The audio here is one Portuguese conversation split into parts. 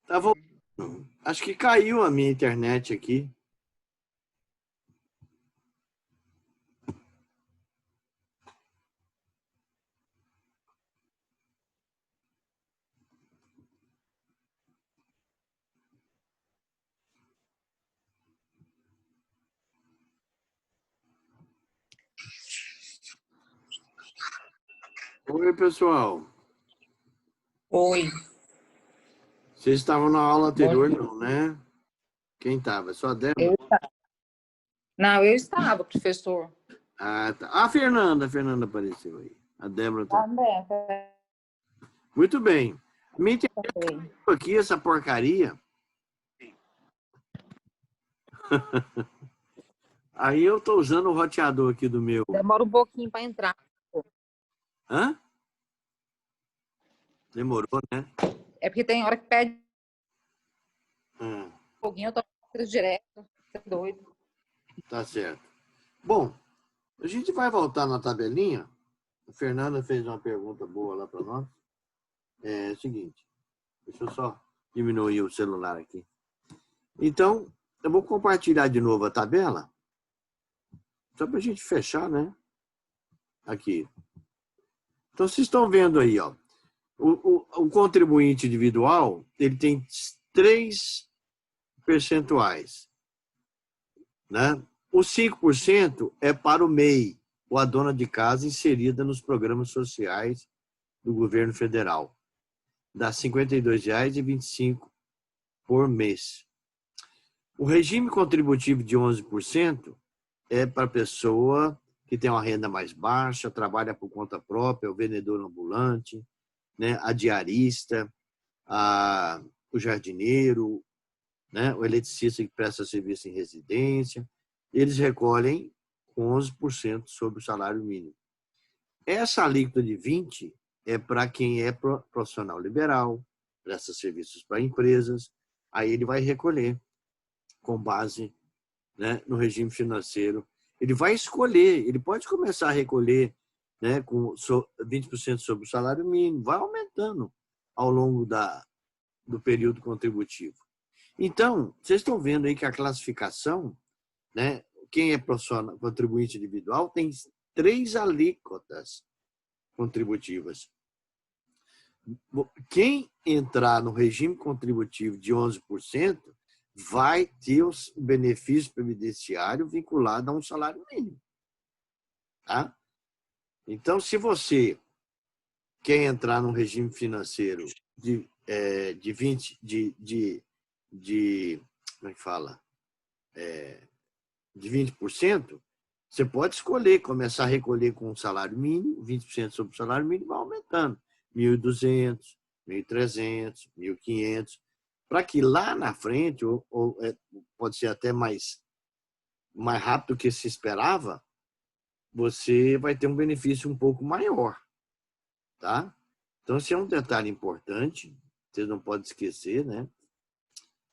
Tá voltando. Acho que caiu a minha internet aqui. Oi, pessoal. Oi. Vocês estavam na aula anterior, Bom, não, né? Quem estava? Só a Débora? eu, não, eu estava, professor. Ah, tá. A Fernanda apareceu aí. A Débora tá. Também. Muito bem. A minha internet caiu aqui, essa porcaria. Aí eu tô usando o roteador aqui do meu. Demora um pouquinho para entrar. Hã? Demorou, né? É porque tem hora que pede Ah, um pouquinho, eu tô direto. Você é doido. tá certo. Bom, a gente vai voltar na tabelinha. A Fernanda fez uma pergunta boa lá para nós. É o seguinte, deixa eu só diminuir o celular aqui. Então, eu vou compartilhar de novo a tabela, só para a gente fechar, né? Aqui. Então, vocês estão vendo aí, ó, o contribuinte individual, ele tem 3 percentuais, né? Os 5% é para o MEI, ou a dona de casa inserida nos programas sociais do governo federal. Dá R$ 52,25 por mês. O regime contributivo de 11% é para a pessoa que tem uma renda mais baixa, trabalha por conta própria, o vendedor ambulante, né, a diarista, o jardineiro, né, o eletricista que presta serviço em residência. Eles recolhem 11% sobre o salário mínimo. Essa alíquota de 20% é para quem é profissional liberal, presta serviços para empresas, aí ele vai recolher com base, né, no regime financeiro. Ele vai escolher, ele pode começar a recolher, né, com 20% sobre o salário mínimo, vai aumentando ao longo do período contributivo. Então, vocês estão vendo aí que a classificação, né, quem é profissional, contribuinte individual, tem 3 alíquotas contributivas. Quem entrar no regime contributivo de 11% vai ter o benefício previdenciário vinculado a um salário mínimo. Tá? Então, se você quer entrar num regime financeiro de 20, como é que fala? De 20%, você pode escolher começar a recolher com um salário mínimo, 20% sobre o salário mínimo, vai aumentando. 1.200, 1.300, 1.500, para que lá na frente, pode ser até mais rápido do que se esperava, você vai ter um benefício um pouco maior. Tá? Então, esse é um detalhe importante, você não pode esquecer, né,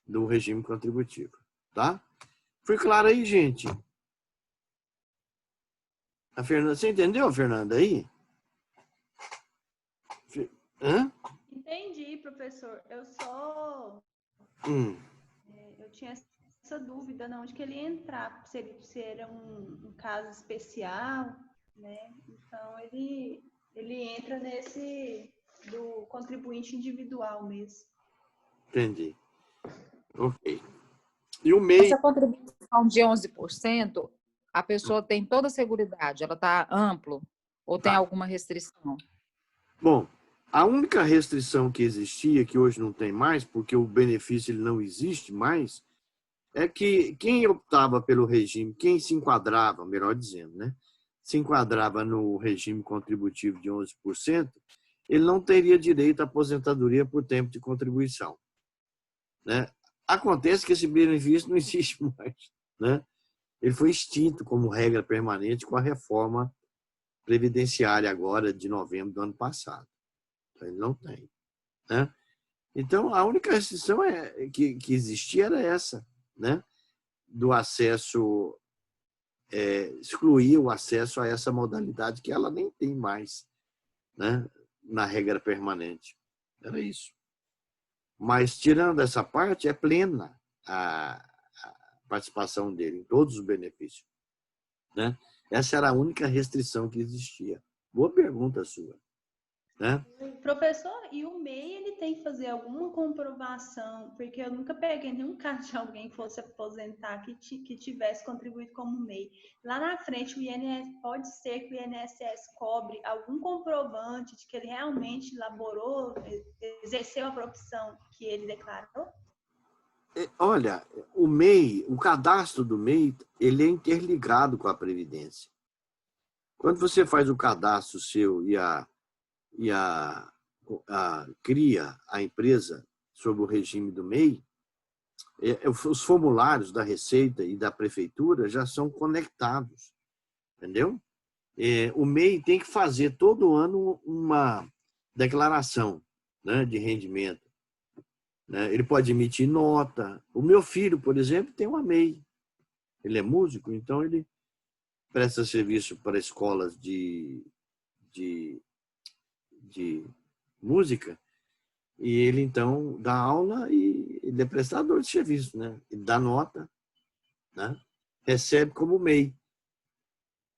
do regime contributivo. Tá? Foi claro aí, gente? A Fernanda, você entendeu, Fernanda, aí? Hã? Entendi, professor. Eu só... Eu tinha essa dúvida, não, onde que ele ia entrar, se era um caso especial, né? Então, ele entra nesse do contribuinte individual mesmo. Entendi. Ok. E o MEI... Essa contribuição de 11%, a pessoa tem toda a seguridade, ela está amplo ou tem alguma restrição? Bom, a única restrição que existia, que hoje não tem mais, porque o benefício ele não existe mais, é que quem optava pelo regime, quem se enquadrava, melhor dizendo, né, se enquadrava no regime contributivo de 11%, ele não teria direito à aposentadoria por tempo de contribuição. Né? Acontece que esse benefício não existe mais. Né? Ele foi extinto como regra permanente com a reforma previdenciária agora de novembro do ano passado. Então, ele não tem. Né? Então, a única restrição que existia era essa, né? Do acesso, excluir o acesso a essa modalidade que ela nem tem mais, né? Na regra permanente. Era isso. Mas, tirando essa parte, é plena a participação dele em todos os benefícios, né? Essa era a única restrição que existia. Boa pergunta sua, né? Professor, e o MEI, ele tem que fazer alguma comprovação, porque eu nunca peguei nenhum caso de alguém que fosse aposentar que tivesse contribuído como MEI. Lá na frente, o INSS, pode ser que o INSS cobre algum comprovante de que ele realmente laborou, exerceu a profissão que ele declarou? Olha, o MEI, o cadastro do MEI, ele é interligado com a Previdência. Quando você faz o cadastro seu cria a empresa sob o regime do MEI, os formulários da Receita e da Prefeitura já são conectados, entendeu? O MEI tem que fazer todo ano uma declaração, né, de rendimento. Ele pode emitir nota. O meu filho, por exemplo, tem uma MEI. Ele é músico, então ele presta serviço para escolas de música, e ele, então, dá aula e ele é prestador de serviço, né? Ele dá nota, né? Recebe como MEI.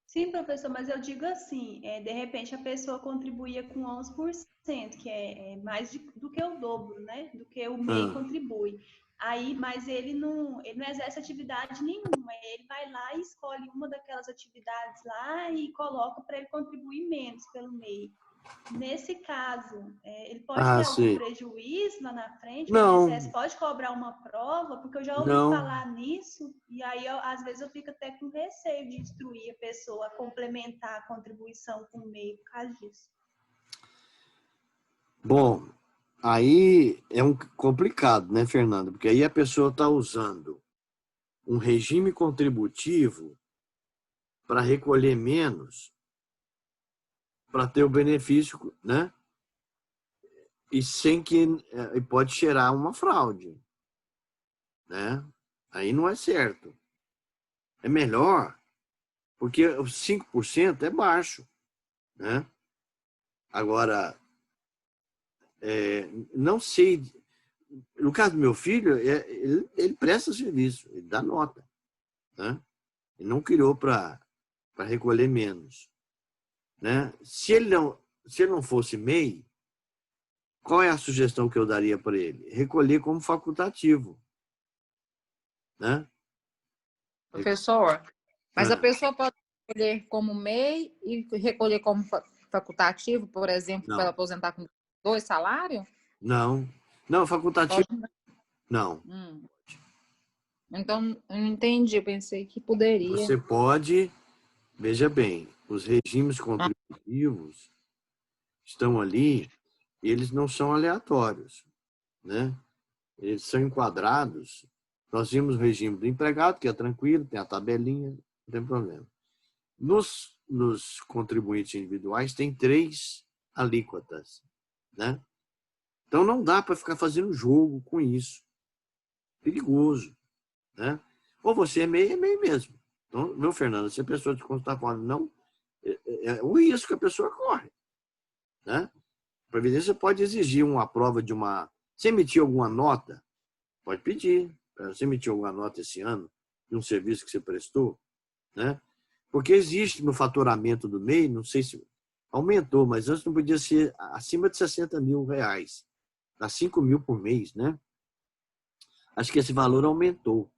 Sim, professor, mas eu digo assim, de repente a pessoa contribuía com 11%, que é mais do que o dobro, né? Do que o MEI contribui. Aí, mas ele não exerce atividade nenhuma. Ele vai lá e escolhe uma daquelas atividades lá e coloca para ele contribuir menos pelo MEI. Nesse caso, ele pode ter algum prejuízo lá na frente? Não. O INSS pode cobrar uma prova? Porque eu já ouvi falar nisso e aí, às vezes, eu fico até com receio de instruir a pessoa a complementar a contribuição com o MEI por causa disso. Bom, aí é complicado, né, Fernanda? Porque aí a pessoa está usando um regime contributivo para recolher menos, para ter o benefício, né? E sem que pode cheirar uma fraude, né? Aí não é certo. É melhor, porque os 5% é baixo, né? Agora, não sei, no caso do meu filho, ele presta serviço, ele dá nota, né? Ele não criou para recolher menos, né? Se ele não fosse MEI, qual é a sugestão que eu daria para ele? Recolher como facultativo, né? Professor, mas a pessoa pode recolher como MEI e recolher como facultativo, por exemplo, para aposentar com 2 salários? Não, facultativo não. Então, eu não entendi, eu pensei que poderia. Você pode, veja bem, os regimes contributivos estão ali, e eles não são aleatórios, né? Eles são enquadrados. Nós vimos o regime do empregado, que é tranquilo, tem a tabelinha, não tem problema. Nos contribuintes individuais tem 3 alíquotas, né? Então não dá para ficar fazendo jogo com isso. Perigoso, né? Ou você é MEI mesmo. Então, meu Fernando, se a pessoa te contar falando não, é o risco que a pessoa corre, né? A Previdência pode exigir uma prova de uma... Você emitiu alguma nota? Pode pedir. Você emitiu alguma nota esse ano de um serviço que você prestou, né? Porque existe no faturamento do MEI, não sei se aumentou, mas antes não podia ser acima de R$60 mil. Dá 5 mil por mês, né? Acho que esse valor aumentou.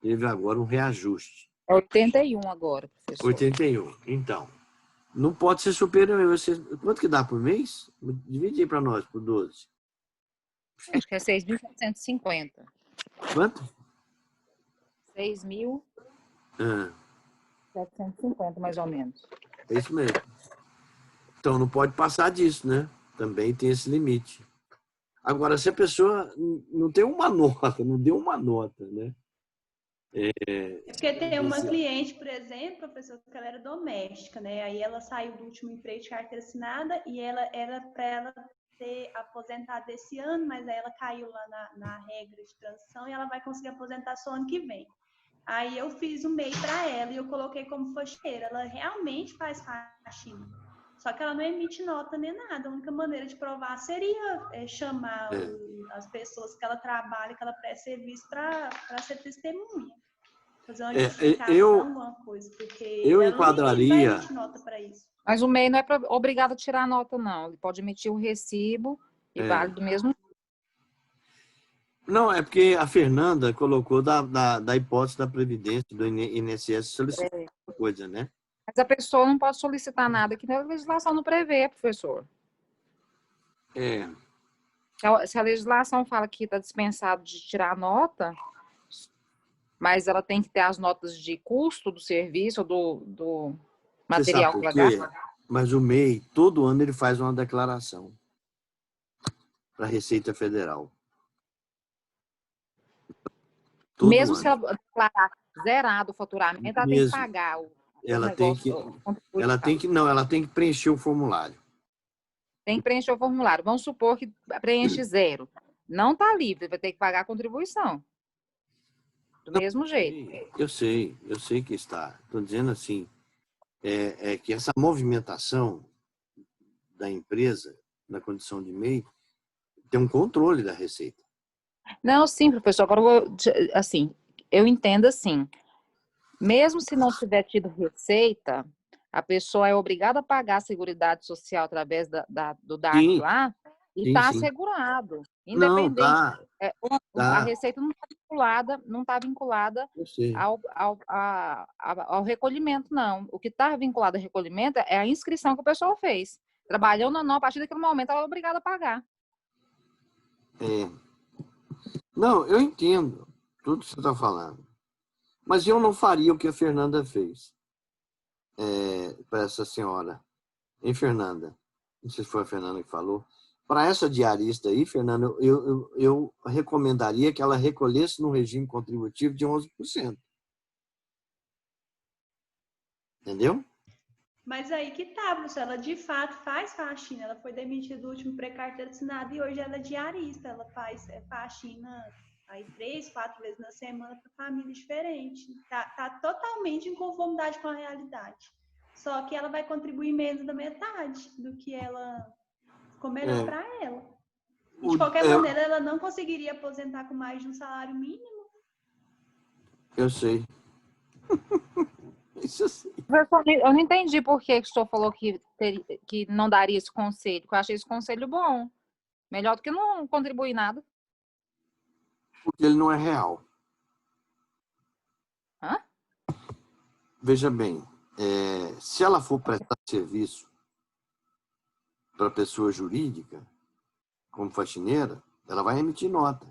Teve agora um reajuste. 81 agora, professor. 81. Então, não pode ser superior. Quanto que dá por mês? Divide aí para nós, por 12. Acho que é 6.750. Quanto? 6.750, mais ou menos. É isso mesmo. Então, não pode passar disso, né? Também tem esse limite. Agora, se a pessoa não tem uma nota, não deu uma nota, né? Porque tem uma cliente, por exemplo, professor, que ela era doméstica, né? Aí ela saiu do último emprego de carteira assinada e ela era para ela ter aposentado esse ano, mas aí ela caiu lá na regra de transição e ela vai conseguir aposentar só ano que vem. Aí eu fiz um MEI para ela e eu coloquei como faxineira. Ela realmente faz faxina. Só que ela não emite nota nem nada. A única maneira de provar seria chamar as pessoas que ela trabalha, que ela presta serviço para ser testemunha. Fazer uma justificação, alguma coisa. Porque eu ela enquadraria... não vai emitir nota para isso. Mas o MEI não é obrigado a tirar nota, não. Ele pode emitir o recibo e vale do mesmo. Não, é porque a Fernanda colocou da hipótese da Previdência, do INSS, solicitar coisa, né? Mas a pessoa não pode solicitar nada que a legislação não prevê, professor. Se a legislação fala que está dispensado de tirar nota, mas ela tem que ter as notas de custo do serviço, do material que ela gasta. Mas o MEI, todo ano, ele faz uma declaração para a Receita Federal. Mesmo se ela declarar zerado o faturamento, ela tem que pagar ela tem que preencher o formulário. Tem que preencher o formulário. Vamos supor que preenche 0. Não está livre, vai ter que pagar a contribuição. Do mesmo jeito. Eu sei que está. Estou dizendo assim, que essa movimentação da empresa, na condição de MEI, tem um controle da Receita. Não, sim, professor. Agora, assim, eu entendo assim. Mesmo se não tiver tido receita, a pessoa é obrigada a pagar a Seguridade Social através do DARF lá e está assegurado. Independente. A receita não está vinculada ao recolhimento, não. O que está vinculado ao recolhimento é a inscrição que a pessoa fez. Trabalhando ou não, a partir daquele momento ela é obrigada a pagar. Não, eu entendo tudo que você está falando. Mas eu não faria o que a Fernanda fez para essa senhora. Hein, Fernanda? Não sei se foi a Fernanda que falou. Para essa diarista aí, Fernanda, eu recomendaria que ela recolhesse no regime contributivo de 11%. Entendeu? Mas aí que tá, professor. Ela de fato faz faxina. Ela foi demitida do último pré-carteira assinada e hoje ela é diarista. Ela faz faxina aí 3, 4 vezes na semana para família diferente. Tá totalmente em conformidade com a realidade. Só que ela vai contribuir menos da metade do que ela ficou melhor para ela. E de qualquer maneira, ela não conseguiria aposentar com mais de um salário mínimo. Eu sei. Isso sim. Eu não entendi por que o senhor falou que não daria esse conselho, porque eu achei esse conselho bom. Melhor do que não contribuir nada. Porque ele não é real. Hã? Veja bem, se ela for prestar serviço para pessoa jurídica, como faxineira, ela vai emitir nota.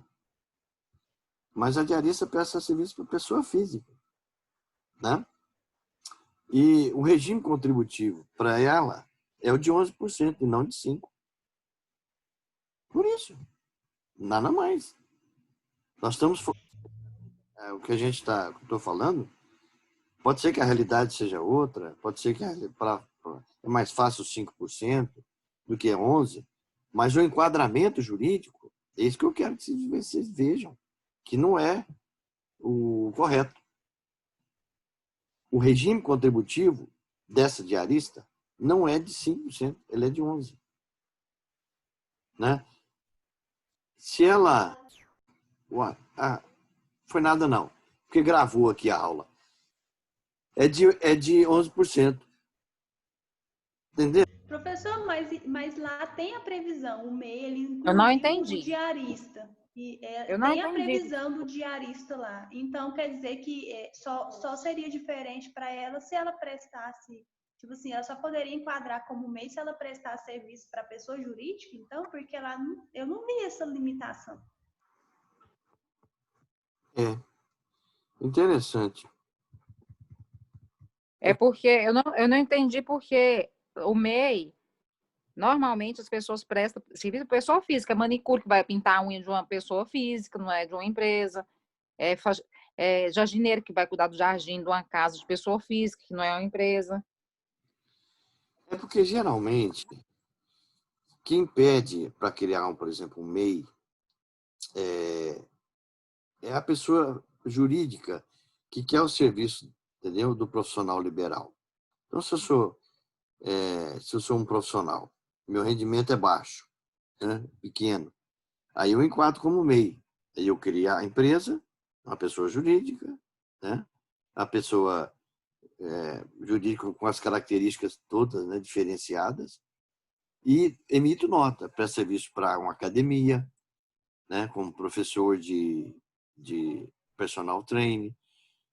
Mas a diarista presta serviço para pessoa física, né? E o regime contributivo para ela é o de 11% e não de 5%. Por isso, nada mais. Nós estamos... o que estou falando, pode ser que a realidade seja outra, pode ser que é mais fácil 5% do que 11%, mas o enquadramento jurídico, é isso que eu quero que vocês vejam, que não é o correto. O regime contributivo dessa diarista não é de 5%, ele é de 11%. Né? Se ela... foi nada não, porque gravou aqui a aula. É de 11%. Entendeu? Professor, mas lá tem a previsão, o MEI, ele inclui eu não entendi. O diarista. E tem a previsão do diarista lá. Então, quer dizer que só seria diferente para ela se ela prestasse, tipo assim, ela só poderia enquadrar como MEI se ela prestasse serviço para pessoa jurídica, então, porque lá eu não vi essa limitação. Interessante. É porque eu não entendi porque o MEI, normalmente as pessoas prestam serviço para pessoa física, manicure que vai pintar a unha de uma pessoa física, não é de uma empresa, jardineiro que vai cuidar do jardim de uma casa de pessoa física, que não é uma empresa. É porque geralmente quem pede para criar, por exemplo, um MEI é a pessoa jurídica que quer o serviço, entendeu? Do profissional liberal. Então, se eu sou se eu sou um profissional, meu rendimento é baixo, né? Pequeno, aí eu enquadro como MEI. Aí eu criar a empresa, uma pessoa jurídica, né? A pessoa jurídica com as características todas, né, diferenciadas, e emito nota, presto serviço para uma academia, né, como professor de personal training.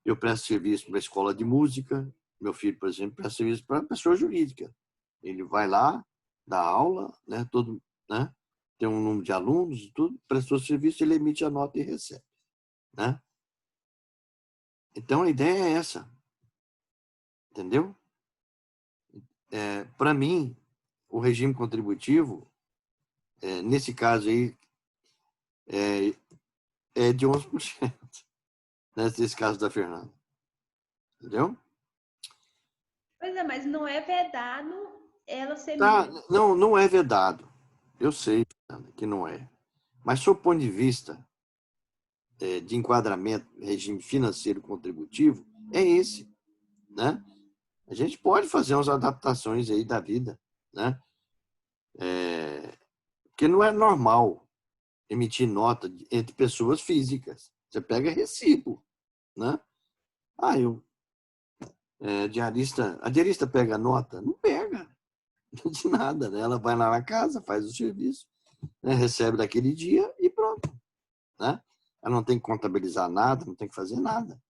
Eu presto serviço para uma escola de música. Meu filho, por exemplo, presta serviço para pessoa jurídica. Ele vai lá, dá aula, né, né, tem um número de alunos e tudo, prestou serviço, ele emite a nota e recebe, né? Então, a ideia é essa, entendeu? Para mim, o regime contributivo, nesse caso aí, é de 11%, nesse caso da Fernanda. Entendeu? Pois é, mas não é vedado ela ser Tá, MEI. não é vedado. Eu sei, Fernanda, que não é. Mas, sob o ponto de vista de enquadramento, regime financeiro contributivo, é esse, né? A gente pode fazer umas adaptações aí da vida, né? Porque não é normal emitir nota entre pessoas físicas. Você pega recibo, né? A diarista pega nota? Não pega, de nada, né? Ela vai lá na casa, faz o serviço, né? Recebe daquele dia e pronto, né? Ela não tem que contabilizar nada, não tem que fazer nada,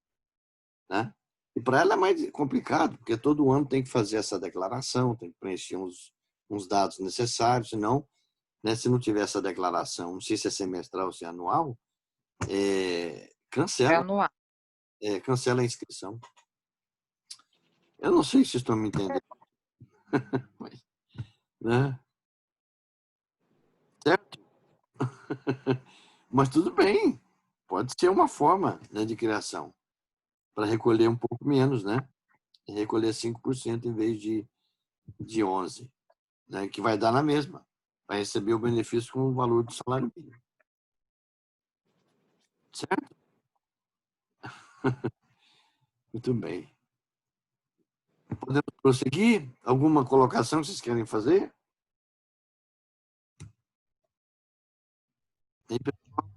né? E para ela é mais complicado, porque todo ano tem que fazer essa declaração, tem que preencher uns dados necessários, senão, né, se não tiver essa declaração, não sei se é semestral ou se é anual, É cancela, anual. cancela a inscrição. Eu não sei se vocês estão me entendendo, mas, né? Certo? Mas tudo bem, pode ser uma forma, né, de criação, para recolher um pouco menos, né? Recolher 5% em vez de 11%, né? Que vai dar na mesma. Vai receber o benefício com o valor do salário mínimo. Certo? Muito bem. Podemos prosseguir? Alguma colocação que vocês querem fazer?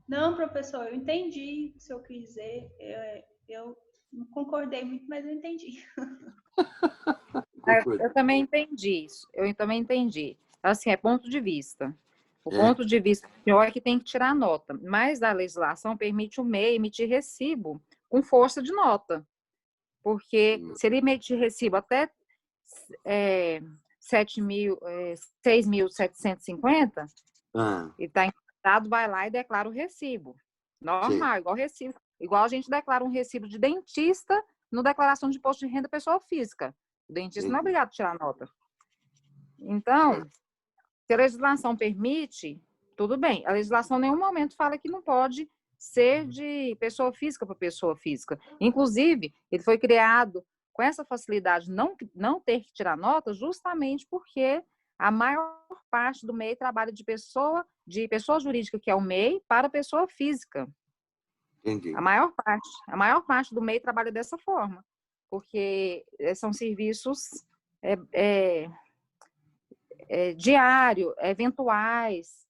Não, professor, eu entendi o que o senhor quis dizer. Eu não concordei muito, mas eu entendi. Eu também entendi isso. Eu também entendi. Assim, é ponto de vista. O É, ponto de vista do senhor é que tem que tirar nota, mas a legislação permite o MEI emitir recibo com força de nota, porque se ele emitir recibo até 6.750, ele está enquadrado, vai lá e declara o recibo. sim, Normal, igual recibo. Igual a gente declara um recibo de dentista no declaração de imposto de renda pessoa física. O dentista não é obrigado a tirar nota. Então, se a legislação permite, tudo bem. A legislação em nenhum momento fala que não pode ser de pessoa física para pessoa física. Inclusive, ele foi criado com essa facilidade de não ter que tirar nota justamente porque a maior parte do MEI trabalha de pessoa jurídica, que é o MEI, para pessoa física. entendi. A maior parte do MEI trabalha dessa forma, porque são serviços diários, eventuais,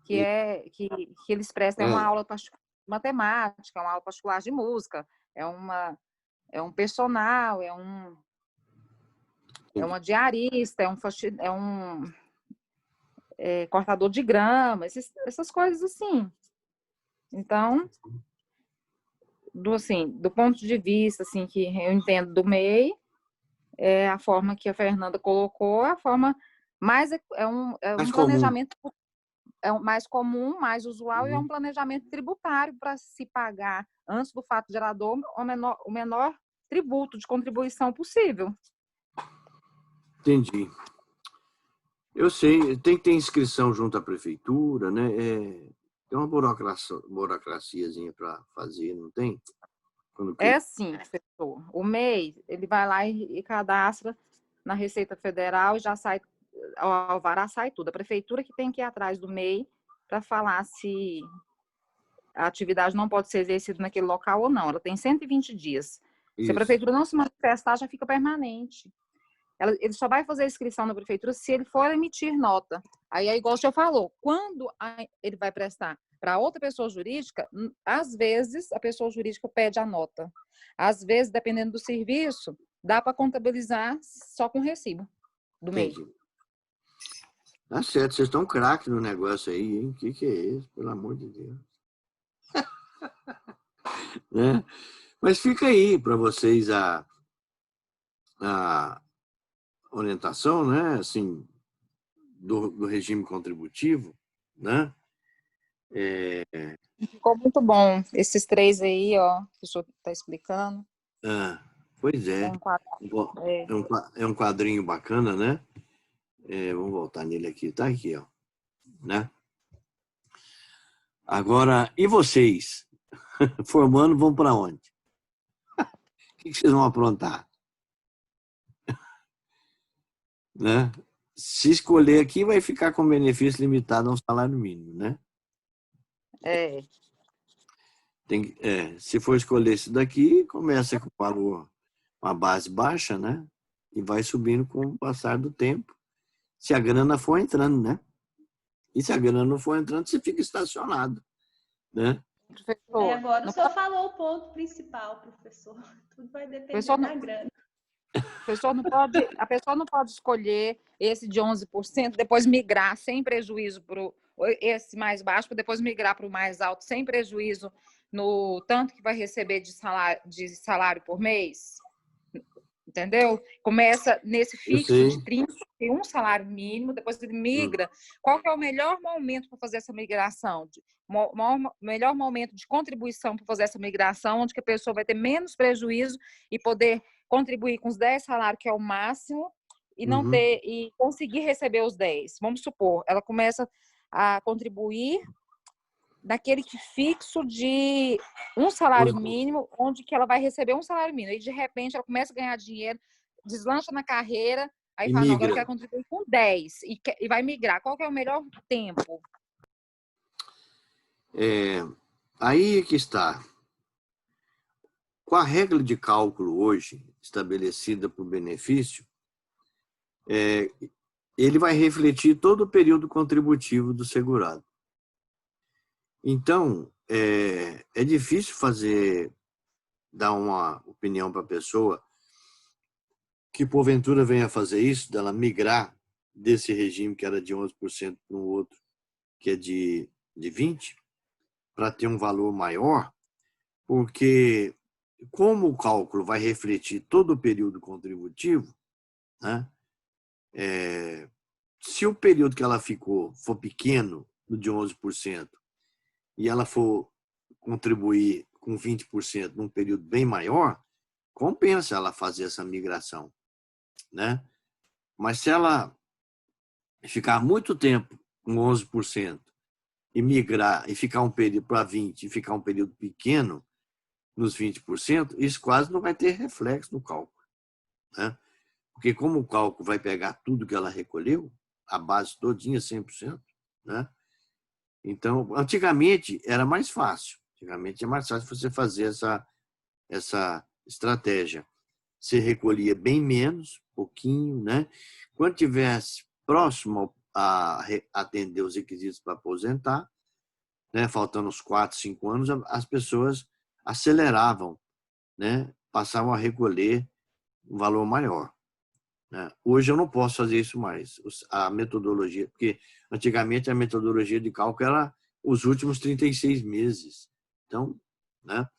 que eles prestam uma aula particular de matemática, uma aula particular de música, é um personal, é uma diarista, é um cortador de grama, essas coisas assim. Então, do ponto de vista assim, que eu entendo do MEI, a forma que a Fernanda colocou, a forma mais um Mais comum. planejamento mais comum, mais usual, e é um planejamento tributário para se pagar, antes do fato gerador, o menor tributo de contribuição possível. Entendi. Eu sei, tem que ter inscrição junto à prefeitura, né? Tem uma burocraciazinha para fazer, não tem? É assim, professor. O MEI, ele vai lá e cadastra na Receita Federal e já sai, o alvará sai tudo. A prefeitura que tem que ir atrás do MEI para falar se a atividade não pode ser exercida naquele local ou não. Ela tem 120 dias. Isso. Se a prefeitura não se manifestar, já fica permanente. ele só vai fazer a inscrição na prefeitura se ele for emitir nota. Aí é igual o senhor falou, quando ele vai prestar para outra pessoa jurídica, às vezes a pessoa jurídica pede a nota. Às vezes, dependendo do serviço, dá para contabilizar só com recibo do mês. Entendi. Tá certo, vocês estão craque no negócio aí, hein? O que é isso? Pelo amor de Deus. Né? Mas fica aí para vocês a orientação, né? Assim, do regime contributivo, né? Ficou muito bom. Esses 3 aí, ó, que o senhor está explicando. Pois é. É um quadrinho bacana, né? Vamos voltar nele aqui. Tá aqui, ó. Né? Agora, e vocês? Formando, vão para onde? O que vocês vão aprontar? Né? Se escolher aqui, vai ficar com benefício limitado a um salário mínimo, né? Se for escolher isso daqui, começa com valor, uma base baixa, né? E vai subindo com o passar do tempo. Se a grana for entrando, né? E se a grana não for entrando, você fica estacionado, né? Agora o senhor falou o ponto principal, professor. Tudo vai depender da grana. A pessoa não pode escolher esse de 11%, depois migrar sem prejuízo para esse mais baixo, para depois migrar para o mais alto, sem prejuízo no tanto que vai receber de salário por mês. Entendeu? Começa nesse fixo de 31 salário mínimo, depois ele migra. Qual que é o melhor momento para fazer essa migração? Melhor momento de contribuição para fazer essa migração, onde que a pessoa vai ter menos prejuízo e poder contribuir com os 10 salários, que é o máximo, e não ter e conseguir receber os 10. Vamos supor, ela começa a contribuir daquele fixo de um salário mínimo, onde que ela vai receber um salário mínimo. E, de repente, ela começa a ganhar dinheiro, deslancha na carreira, aí fala, não, agora eu quero contribuir com 10 e vai migrar. Qual que é o melhor tempo? Aí que está. Com a regra de cálculo hoje, estabelecida por benefício, ele vai refletir todo o período contributivo do segurado. Então, é difícil dar uma opinião para a pessoa que, porventura, venha fazer isso, dela migrar desse regime que era de 11% para um outro, que é de 20%, para ter um valor maior, porque, como o cálculo vai refletir todo o período contributivo, né, se o período que ela ficou for pequeno, no de 11%, e ela for contribuir com 20% num período bem maior, compensa ela fazer essa migração, né? Mas se ela ficar muito tempo com 11% e migrar e ficar um período para 20% e ficar um período pequeno nos 20%, isso quase não vai ter reflexo no cálculo, né? Porque como o cálculo vai pegar tudo que ela recolheu, a base todinha 100%, né? Então, antigamente era mais fácil. Antigamente é mais fácil você fazer essa estratégia. Você recolhia bem menos, pouquinho, né? Quando tivesse próximo a atender os requisitos para aposentar, né? Faltando uns 4, 5 anos, as pessoas aceleravam, né? Passavam a recolher um valor maior. Hoje eu não posso fazer isso mais. A metodologia, porque antigamente a metodologia de cálculo era os últimos 36 meses. Então, né?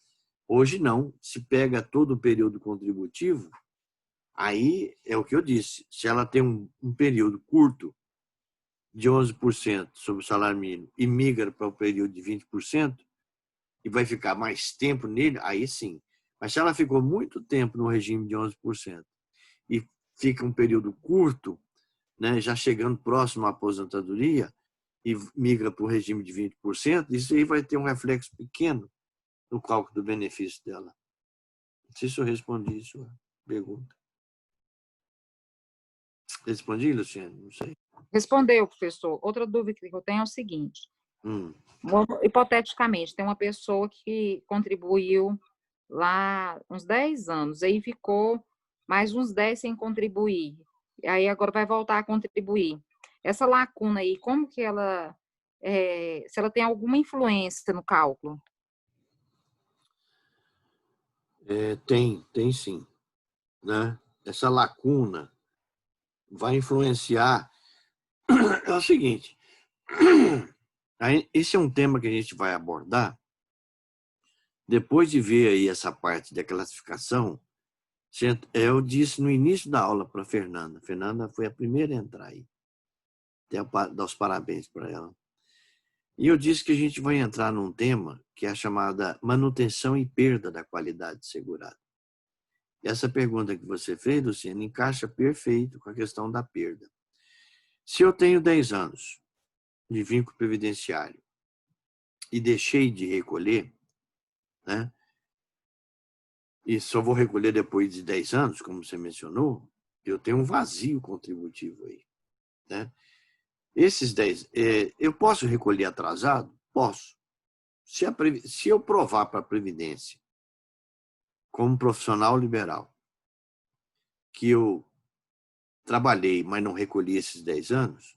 Hoje não. Se pega todo o período contributivo, aí é o que eu disse. Se ela tem um período curto de 11% sobre o salário mínimo e migra para o período de 20% e vai ficar mais tempo nele, aí sim. Mas se ela ficou muito tempo no regime de 11% e fica um período curto, né, já chegando próximo à aposentadoria, e migra para o regime de 20%, isso aí vai ter um reflexo pequeno no cálculo do benefício dela. Não sei se eu respondi isso, a pergunta. Respondi, Luciane? Não sei. Respondeu, professor. Outra dúvida que eu tenho é o seguinte. Hipoteticamente, tem uma pessoa que contribuiu lá uns 10 anos, aí ficou mais uns 10 sem contribuir. e aí agora vai voltar a contribuir. Essa lacuna aí, como que ela, se ela tem alguma influência no cálculo? Tem sim, né? Essa lacuna vai influenciar. É o seguinte, esse é um tema que a gente vai abordar depois de ver aí essa parte da classificação. Eu disse no início da aula para a Fernanda. Fernanda foi a primeira a entrar aí. Dar os parabéns para ela. E eu disse que a gente vai entrar num tema que é a chamada manutenção e perda da qualidade segurada. Essa pergunta que você fez, Luciana, encaixa perfeito com a questão da perda. Se eu tenho 10 anos de vínculo previdenciário e deixei de recolher, né? E só vou recolher depois de 10 anos, como você mencionou, eu tenho um vazio contributivo aí, né? Esses 10, eu posso recolher atrasado? Posso. Se eu provar para a Previdência, como profissional liberal, que eu trabalhei, mas não recolhi esses 10 anos,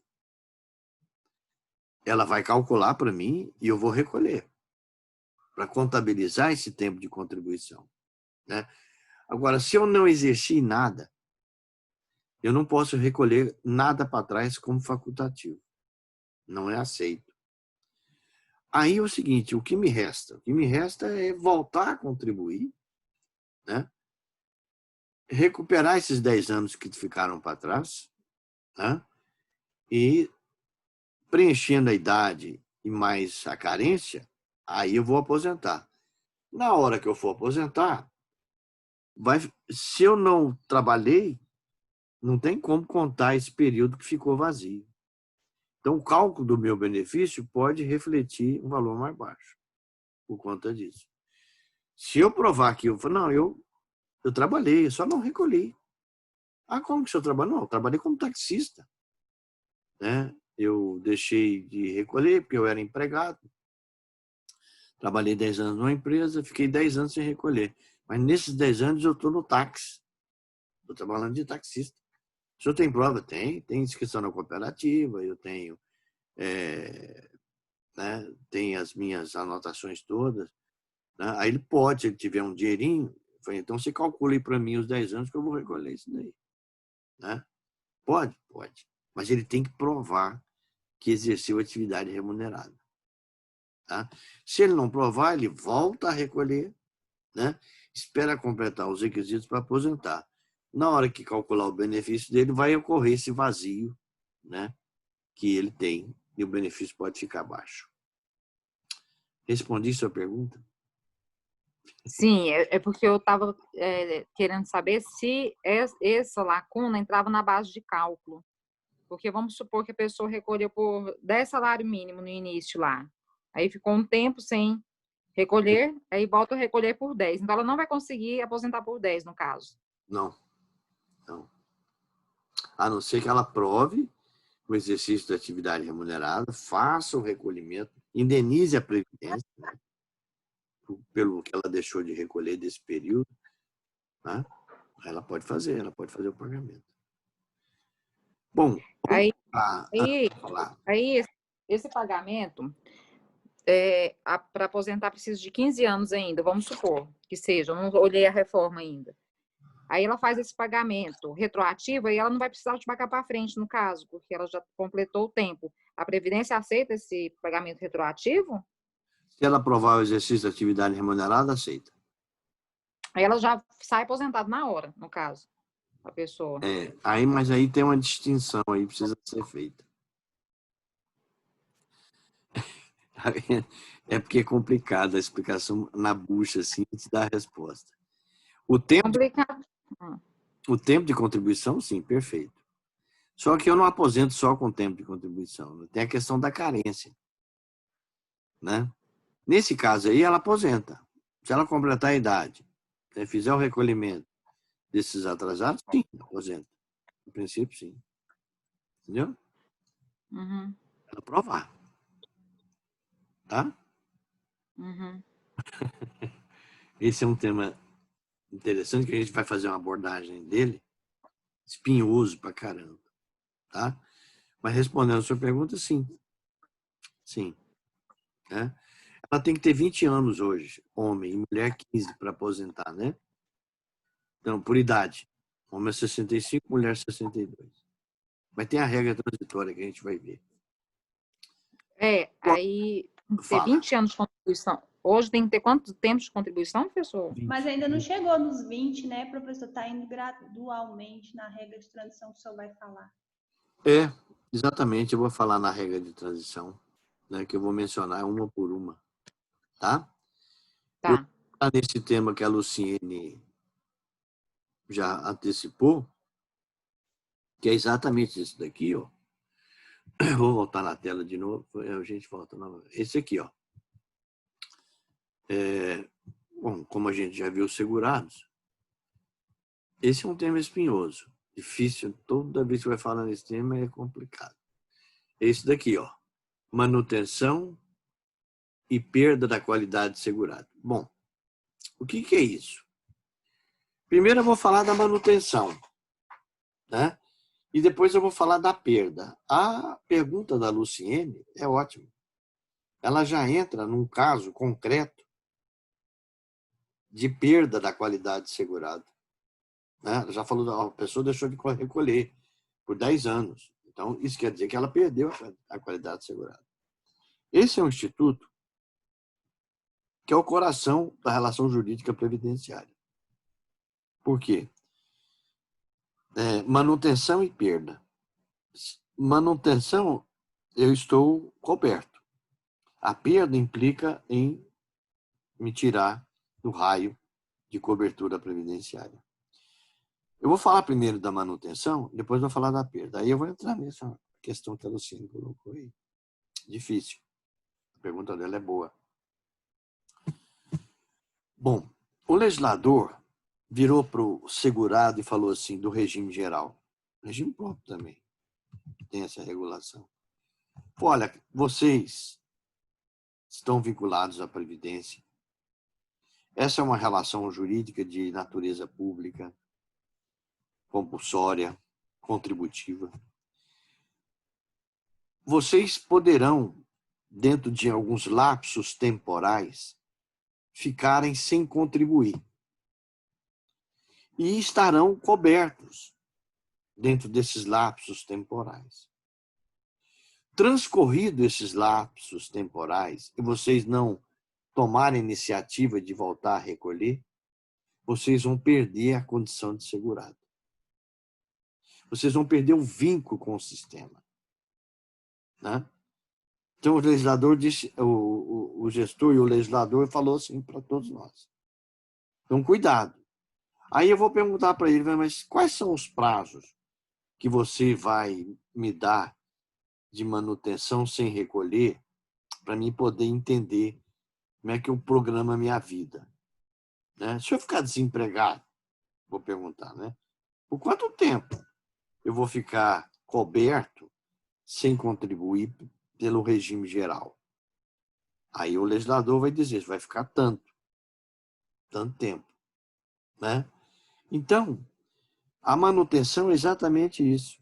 ela vai calcular para mim e eu vou recolher, para contabilizar esse tempo de contribuição, né? Agora, se eu não exerci nada, eu não posso recolher nada para trás como facultativo. Não é aceito. Aí é o seguinte, o que me resta? O que me resta é voltar a contribuir, né? Recuperar esses 10 anos que ficaram para trás, né? E preenchendo a idade e mais a carência, aí eu vou aposentar. Na hora que eu for aposentar, se eu não trabalhei, não tem como contar esse período que ficou vazio. Então, o cálculo do meu benefício pode refletir um valor mais baixo por conta disso. Se eu provar que eu trabalhei, eu só não recolhi. Ah, como que o senhor trabalhou? Não, eu trabalhei como taxista, né? Eu deixei de recolher porque eu era empregado. Trabalhei 10 anos numa empresa, fiquei 10 anos sem recolher. Mas nesses 10 anos eu estou no táxi. Estou trabalhando de taxista. O senhor tem prova? Tem. Tem inscrição na cooperativa, eu tenho, né, tem as minhas anotações todas. Né? Aí ele pode, se ele tiver um dinheirinho, então você calcula aí para mim os 10 anos que eu vou recolher isso daí. Né? Pode? Pode. Mas ele tem que provar que exerceu atividade remunerada. Tá? Se ele não provar, ele volta a recolher, né? Espera completar os requisitos para aposentar. Na hora que calcular o benefício dele, vai ocorrer esse vazio, né, que ele tem, e o benefício pode ficar baixo. Respondi sua pergunta? Sim, é porque eu estava querendo saber se essa lacuna entrava na base de cálculo. Porque vamos supor que a pessoa recolheu por 10 salário mínimo no início lá. Aí ficou um tempo sem recolher, aí volta a recolher por 10. Então, ela não vai conseguir aposentar por 10, no caso. Não, não. A não ser que ela prove o exercício da atividade remunerada, faça o recolhimento, indenize a Previdência, né, pelo que ela deixou de recolher desse período, né? Ela pode fazer o pagamento. Bom, Aí, falar. aí esse pagamento, para aposentar, precisa de 15 anos ainda, vamos supor que seja, eu não olhei a reforma ainda. Aí ela faz esse pagamento retroativo e ela não vai precisar de pagar para frente, no caso, porque ela já completou o tempo. A Previdência aceita esse pagamento retroativo? Se ela aprovar o exercício da atividade remunerada, aceita. Aí ela já sai aposentada na hora, no caso, a pessoa. Mas aí tem uma distinção aí, precisa ser feita. É porque é complicado a explicação na bucha, assim, te dar a resposta. Complicado. O tempo de contribuição, sim, perfeito. Só que eu não aposento só com tempo de contribuição. Tem a questão da carência, né? Nesse caso aí, ela aposenta. Se ela completar a idade, fizer o recolhimento desses atrasados, sim, aposenta. No princípio, sim. Entendeu? Uhum. Ela provar. Tá? Uhum. Esse é um tema interessante que a gente vai fazer uma abordagem dele espinhoso pra caramba, tá? Mas respondendo a sua pergunta, sim. Sim. Né? Ela tem que ter 20 anos hoje, homem, e mulher 15 para aposentar, né? Então, por idade. Homem é 65, mulher 62. Mas tem a regra transitória que a gente vai ver. Aí tem que ter Fala. 20 anos de contribuição. Hoje tem que ter quanto tempo de contribuição, professor? 20. Mas ainda não chegou nos 20, né, professor? Está indo gradualmente na regra de transição que o senhor vai falar. Exatamente. Eu vou falar na regra de transição, né, que eu vou mencionar uma por uma. Tá? Tá. Eu vou falar nesse tema que a Luciene já antecipou, que é exatamente esse daqui, ó. Eu vou voltar na tela de novo. A gente volta novamente. Esse aqui, ó. Bom, como a gente já viu segurados, esse é um tema espinhoso, difícil. Toda vez que vai falar nesse tema é complicado. Esse daqui, ó. Manutenção e perda da qualidade segurada. Bom, o que é isso? Primeiro eu vou falar da manutenção, né? E depois eu vou falar da perda. A pergunta da Luciene é ótima. Ela já entra num caso concreto de perda da qualidade segurada. Né? Ela já falou, a pessoa deixou de recolher por 10 anos. Então, isso quer dizer que ela perdeu a qualidade segurada. Esse é um instituto que é o coração da relação jurídica previdenciária. Por quê? Manutenção e perda. Manutenção, eu estou coberto. A perda implica em me tirar do raio de cobertura previdenciária. Eu vou falar primeiro da manutenção, depois vou falar da perda. Aí eu vou entrar nessa questão que a Luciene colocou aí. Difícil. A pergunta dela é boa. Bom, o legislador virou para o segurado e falou assim, do regime geral. Regime próprio também tem essa regulação. Olha, vocês estão vinculados à Previdência. Essa é uma relação jurídica de natureza pública, compulsória, contributiva. Vocês poderão, dentro de alguns lapsos temporais, ficarem sem contribuir. E estarão cobertos dentro desses lapsos temporais. Transcorrido esses lapsos temporais, e vocês não tomarem iniciativa de voltar a recolher, vocês vão perder a condição de segurado. Vocês vão perder o vínculo com o sistema. Né? Então, o legislador disse, o gestor e o legislador falou assim para todos nós. Então, cuidado. Aí eu vou perguntar para ele, mas quais são os prazos que você vai me dar de manutenção sem recolher para mim poder entender como é que eu programo a minha vida? Né? Se eu ficar desempregado, vou perguntar, né? Por quanto tempo eu vou ficar coberto sem contribuir pelo regime geral? Aí o legislador vai dizer, vai ficar tanto tempo. Né? Então, a manutenção é exatamente isso.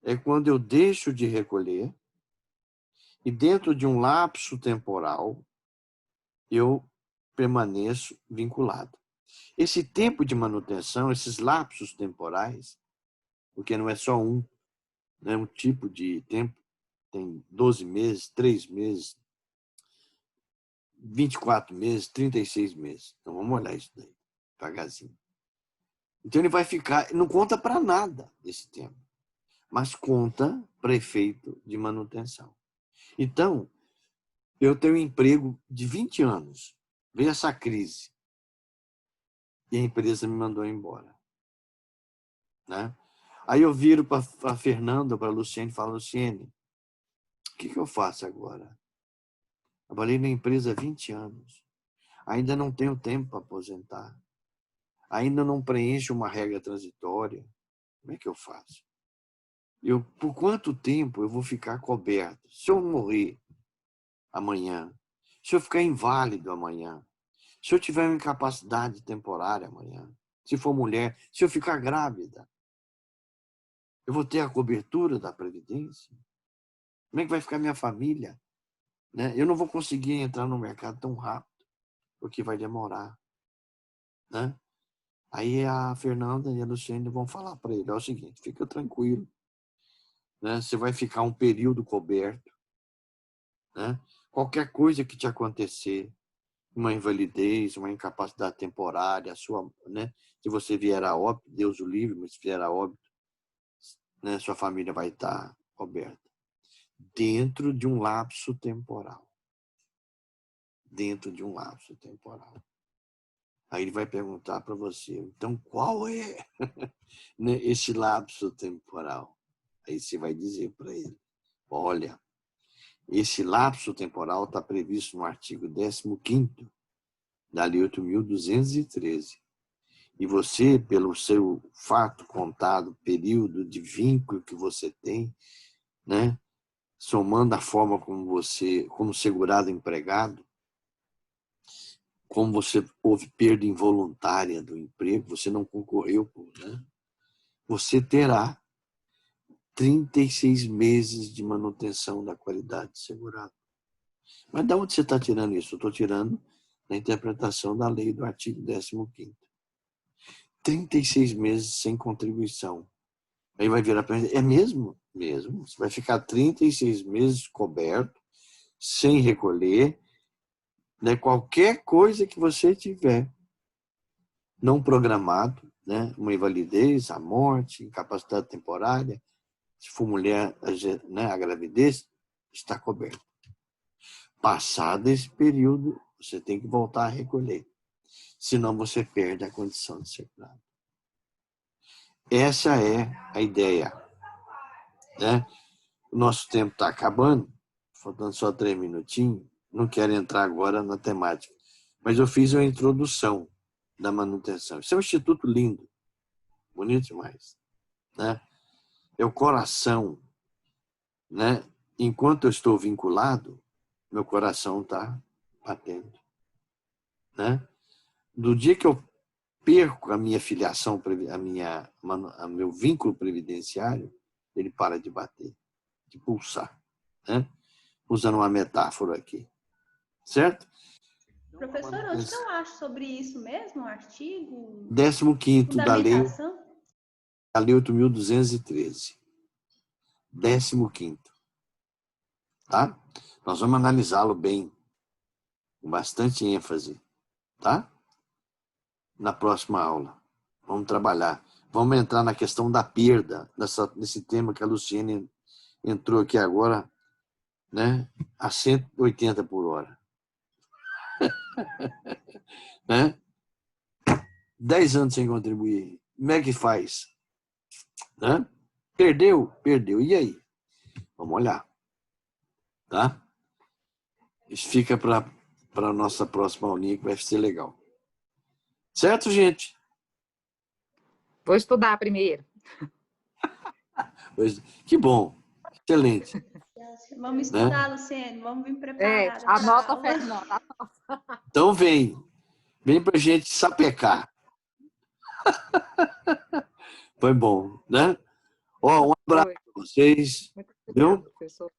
É quando eu deixo de recolher e dentro de um lapso temporal eu permaneço vinculado. Esse tempo de manutenção, esses lapsos temporais, porque não é só um, né? Um tipo de tempo, tem 12 meses, 3 meses, 24 meses, 36 meses. Então vamos olhar isso daí, devagarzinho. Então ele vai ficar, não conta para nada esse tempo, mas conta para efeito de manutenção. Então, eu tenho um emprego de 20 anos, veio essa crise e a empresa me mandou embora. Né? Aí eu viro para a Fernanda, para a Luciene e falo, Luciene, o que eu faço agora? Trabalhei na empresa há 20 anos, ainda não tenho tempo para aposentar, ainda não preencho uma regra transitória, como é que eu faço? Por quanto tempo eu vou ficar coberto? Se eu morrer amanhã, se eu ficar inválido amanhã, se eu tiver uma incapacidade temporária amanhã, se for mulher, se eu ficar grávida, Eu vou ter a cobertura da Previdência? Como é que vai ficar minha família? Né? Eu não vou conseguir entrar no mercado tão rápido, porque vai demorar. Né? Aí a Fernanda e a Luciane vão falar para ele, é o seguinte, fica tranquilo. Né? Você vai ficar um período coberto. Né? Qualquer coisa que te acontecer, uma invalidez, uma incapacidade temporária, né? Se você vier a óbito, Deus o livre, mas se vier a óbito, né? Sua família vai estar coberta. Dentro de um lapso temporal. Dentro de um lapso temporal. Aí ele vai perguntar para você, então qual é né, esse lapso temporal? Aí você vai dizer para ele, olha, esse lapso temporal está previsto no artigo 15º da Lei 8.213. E você, pelo seu fato contado, período de vínculo que você tem, né, somando a forma como você, como segurado empregado, como você houve perda involuntária do emprego, você não concorreu, né, você terá 36 meses de manutenção da qualidade de segurado. Mas de onde você está tirando isso? Eu estou tirando da interpretação da lei do artigo 15º. 36 meses sem contribuição. Aí vai virar para ele, é mesmo? Mesmo. Você vai ficar 36 meses coberto, sem recolher, né? Qualquer coisa que você tiver não programado, né? Uma invalidez, a morte, incapacidade temporária, se for mulher, né? A gravidez, está coberto. Passado esse período, você tem que voltar a recolher. Senão você perde a condição de segurado. Essa é a ideia. Né? O nosso tempo está acabando, faltando só 3 minutinhos. Não quero entrar agora na temática. Mas eu fiz uma introdução da manutenção. Isso é um instituto lindo, bonito demais. Né? É o coração. Né? Enquanto eu estou vinculado, meu coração está batendo. Né? Do dia que eu perco a minha filiação, a meu vínculo previdenciário, ele para de bater, de pulsar. Né? Usando uma metáfora aqui. Certo? Professor, onde que eu acho sobre isso mesmo? Um artigo? 15º da lei 8.213. 15º. Tá? Nós vamos analisá-lo bem, com bastante ênfase. Tá? Na próxima aula. Vamos trabalhar. Vamos entrar na questão da perda, nesse tema que a Luciene entrou aqui agora, né? A 180 por hora. Né? 10 anos sem contribuir. Como é que faz? Né? Perdeu? Perdeu. E aí? Vamos olhar. Tá? Isso fica para a nossa próxima aulinha, que vai ser legal. Certo, gente? Vou estudar primeiro. Que bom. Excelente. Vamos estudar, né? Luciene. Vamos vir preparados. Anota, Fernanda. Então vem. Vem para a gente sapecar. Foi bom, né? Ó, um abraço para vocês. Muito obrigada, viu? professor.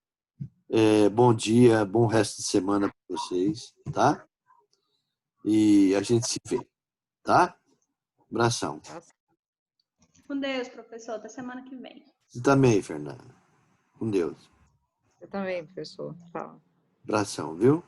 Bom dia, bom resto de semana para vocês, tá? E a gente se vê, tá? Abração. Com Deus, professor. Até semana que vem. Você também, Fernanda. Com Deus. Eu também, professor. Tchau. Abração, viu?